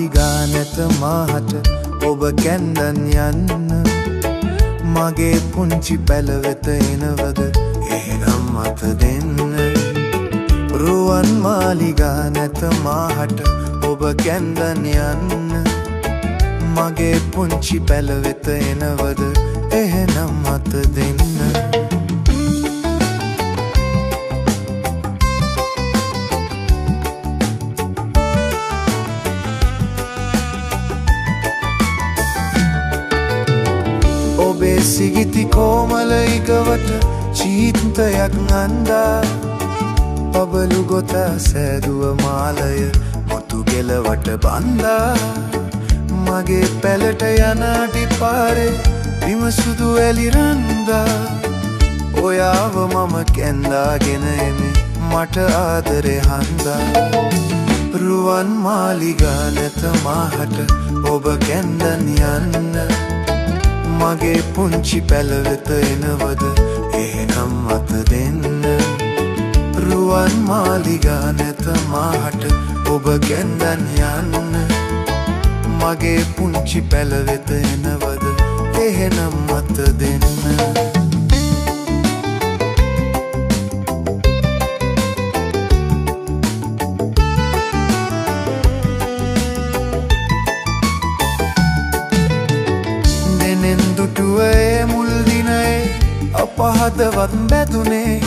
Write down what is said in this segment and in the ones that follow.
මාලිගා නැත මාහට ඔබ කැන්දන් යන්න මගේ පුංචි පැල වෙත එනවද එහෙනම් අත දෙන්න රුවන් මාලිගා නැත මාහට ඔබ කැන්දන් යන්න මගේ පුංචි පැල වෙත එනවද එහෙනම් අත දෙන්න ඔබේ සිගිති කෝමල ඉගවට චීත්තයක් නන්දා පබලු ගොතා සෑදුව මාලය මුතු ගෙලවට බන්දා මගේ පැලට යනාටි පාරේ විමසුදු ඇලිරන්දා ඔයාව මම කැන්දාගෙන එමි මට ආදරේ හන්දා රුවන් මාලිගා නැත මාහට ඔබ කැන්දන් යන්න මගේ පුංචි පැල වෙත එනවද එහෙනම් අත දෙන්න රුවන් මාලිගා නැත මාහට ඔබ කැන්දන් යන්න මගේ පුංචි පැල වෙත එනවද එහෙනම් අත දෙන්න දුටුවේ මුල් දිනයේ අපහදවත් බැදුනේ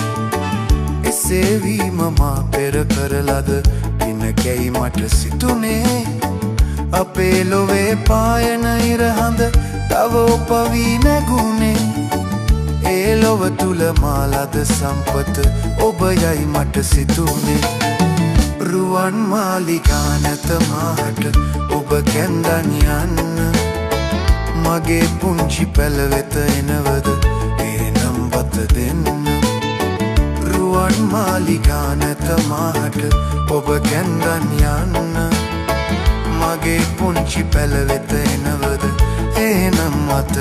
එසේ වීම මා පෙර කරලද දිනකැයි මට සිතුනේ අපේ ලොවේ පායන ඉරහඳ තව ඔපවී නැගුණේ ඒ ලොව තුල මාලද සම්පත ඔබ යයි මට සිතුනේ රුවන් මාලිගා නැත මාහට ඔබ කැන්දන් යන්න මගේ පුංචි පැල වෙත එනවද එහෙනම් අත දෙන්න රුවන් මාලිගා නැත මාහට ඔබ කැන්දන් යන්න මගේ පුංචි පැල වෙත එනවද එහෙනම් අත